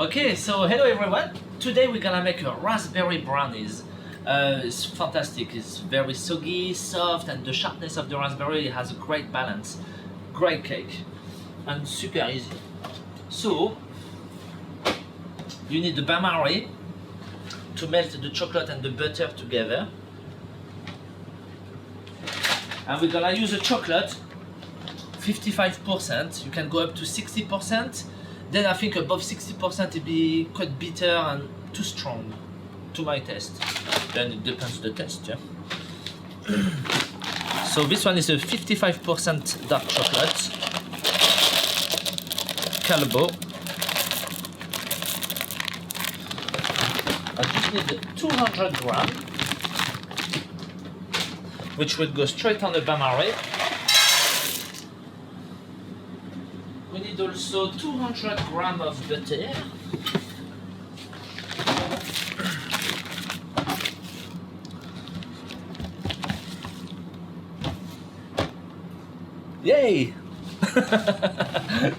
Okay, so hello everyone. Today we're gonna make a raspberry brownies. It's fantastic. It's very soggy, soft, and the sharpness of the raspberry has a great balance. Great cake and super easy. So you need the bain-marie to melt the chocolate and the butter together. And we're gonna use a chocolate 55%. You can go up to 60%. Then I think above 60% it'd be quite bitter and too strong to my taste. Then it depends on the taste, yeah. So this one is a 55% dark chocolate. Calbo. I just need 200 grams, which will go straight on the bain-marie. We need also 200 grams of butter. Yay!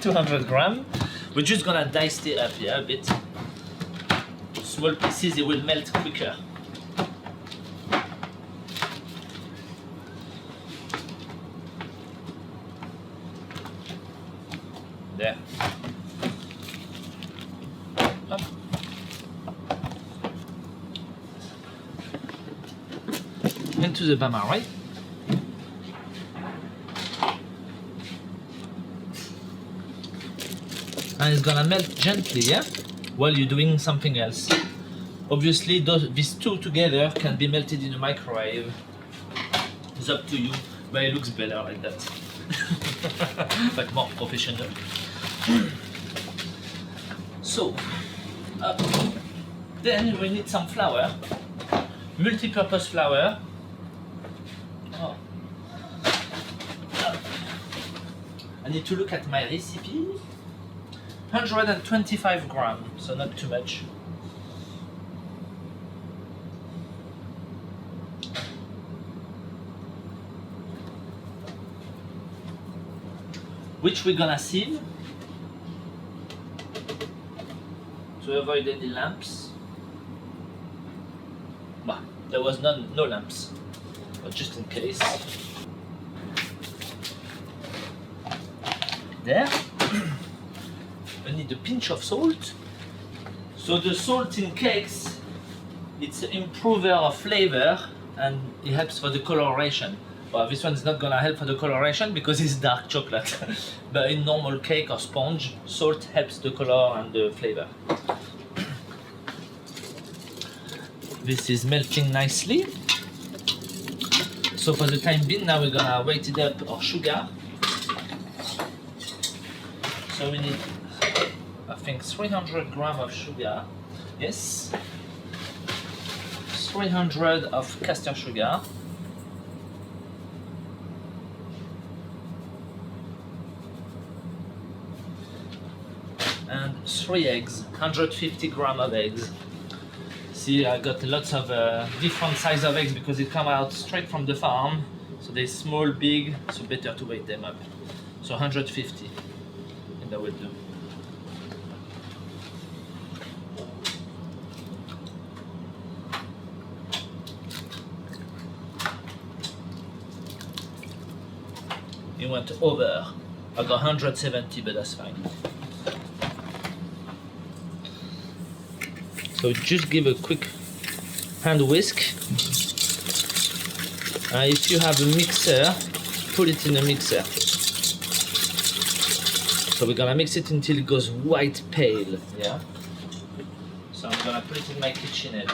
200 grams. We're just gonna dice it up here a bit. Small pieces, it will melt quicker. There. Up. Into the bain-marie. And it's gonna melt gently, yeah, while you're doing something else. Obviously, these two together can be melted in a microwave. It's up to you, but it looks better like that. Like more professional. So, then we need some flour, multi-purpose flour. Oh. I need to look at my recipe. 125 grams, so not too much. Which we're gonna sieve to avoid any lamps. Bah, there was no lamps, but just in case. There. I need a pinch of salt. So the salt in cakes, it's an improver of flavor and it helps for the coloration. Well, this one's not gonna help for the coloration because it's dark chocolate. But in normal cake or sponge, salt helps the color and the flavor. This is melting nicely. So for the time being, now we're gonna weight it up our sugar. So we need, I think, 300 grams of sugar. Yes. 300 of castor sugar. And 3 eggs, 150 grams of eggs. See, I got lots of different size of eggs because it come out straight from the farm. So they're small, big, so better to weight them up. So 150, and that will do. It went over. I got 170, but that's fine. So just give a quick hand whisk. If you have a mixer, put it in a mixer. So we're gonna mix it until it goes white pale, yeah? So I'm gonna put it in my KitchenAid.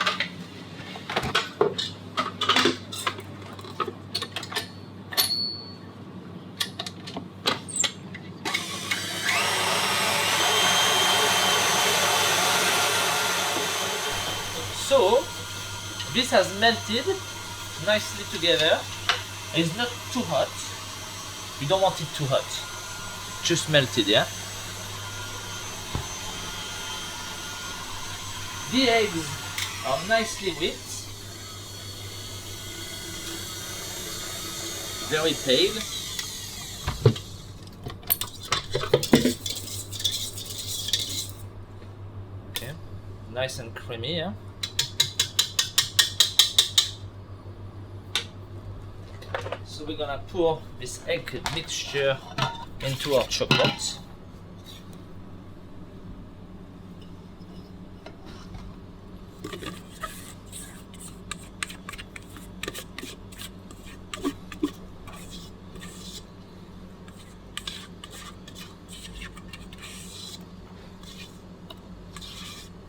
So, this has melted nicely together. It's not too hot. We don't want it too hot. Just melted, yeah? The eggs are nicely whipped. Very pale. nice and creamy, yeah? So we're gonna pour this egg mixture into our chocolate.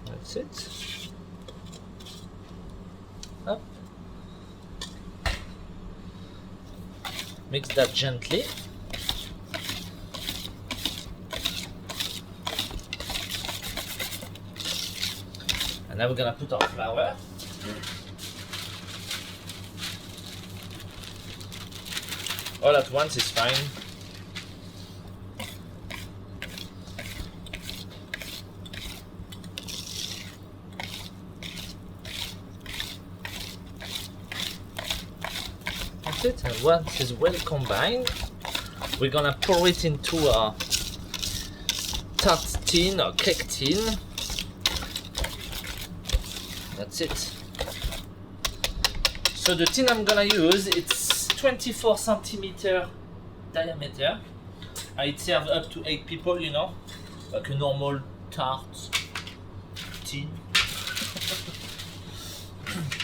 That's it. Up. Mix that gently. And now we're gonna put our flour. All at once is fine. That's it. And once it's well combined, we're gonna pour it into our tart tin or cake tin. That's it. So the tin I'm gonna use, it's 24 centimeter diameter. It serves up to 8 people, you know, like a normal tart tin.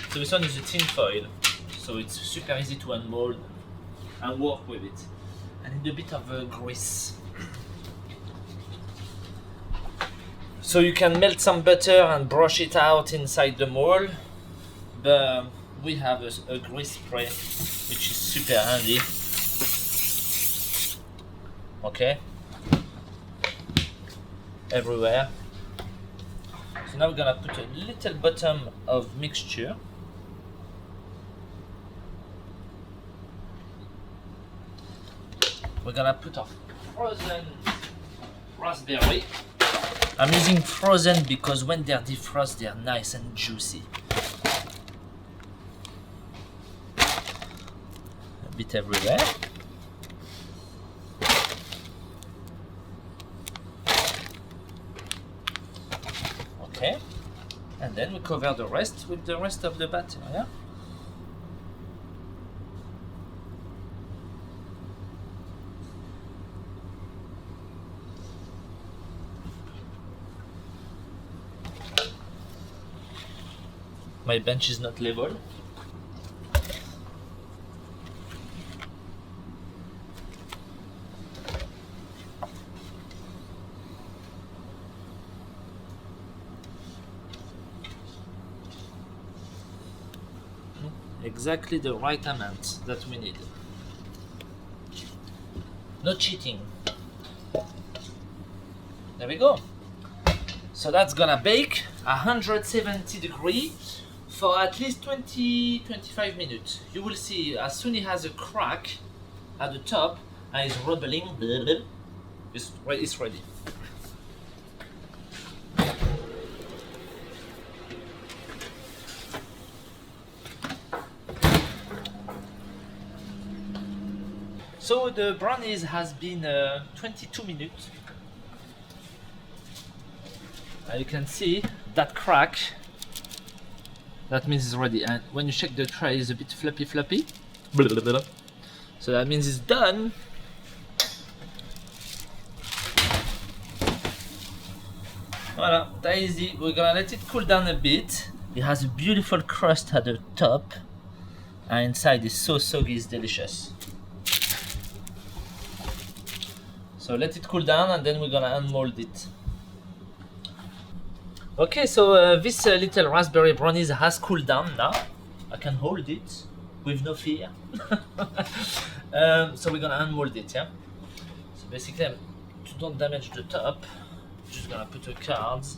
So this one is a tin foil, so it's super easy to unmold and work with it. I need a bit of grease. So you can melt some butter and brush it out inside the mold. But we have a grease spray, which is super handy. Okay, everywhere. So now we're gonna put a little bottom of mixture. We're gonna put our frozen raspberry. I'm using frozen because when they're defrosted, they're nice and juicy. A bit everywhere. Okay. And then we cover the rest with the rest of the batter, yeah? My bench is not level. Exactly the right amount that we need. No cheating. There we go. So that's gonna bake 170 degrees for at least 20-25 minutes. You will see as soon it has a crack at the top and it's rubbling, it's ready. So the brownies has been 22 minutes. And you can see that crack. That means it's ready. And when you check the tray, it's a bit fluffy. So that means it's done. Voila, that is it. We're gonna let it cool down a bit. It has a beautiful crust at the top. And inside is so soggy, it's delicious. So let it cool down and then we're gonna unmold it. Okay, so this little raspberry brownies has cooled down now. I can hold it with no fear. So we're gonna unmold it, yeah? So basically, to don't damage the top, I'm just gonna put a card. To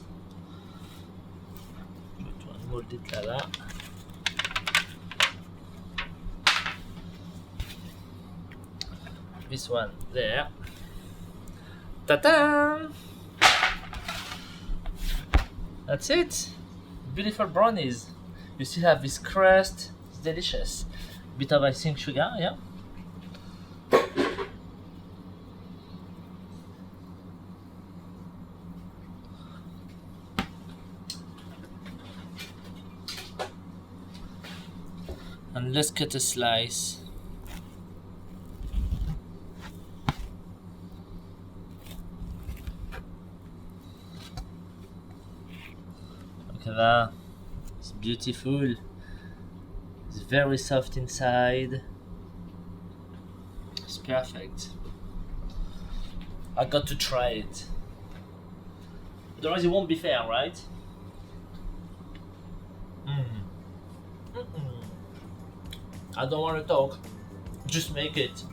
unmold it like that. This one there. Ta-da! That's it. Beautiful brownies. You still have this crust. It's delicious. Bit of icing sugar, yeah. And let's cut a slice. Look at that. It's beautiful. It's very soft inside. It's perfect. I got to try it. Otherwise it won't be fair, right? I don't want to talk. Just make it.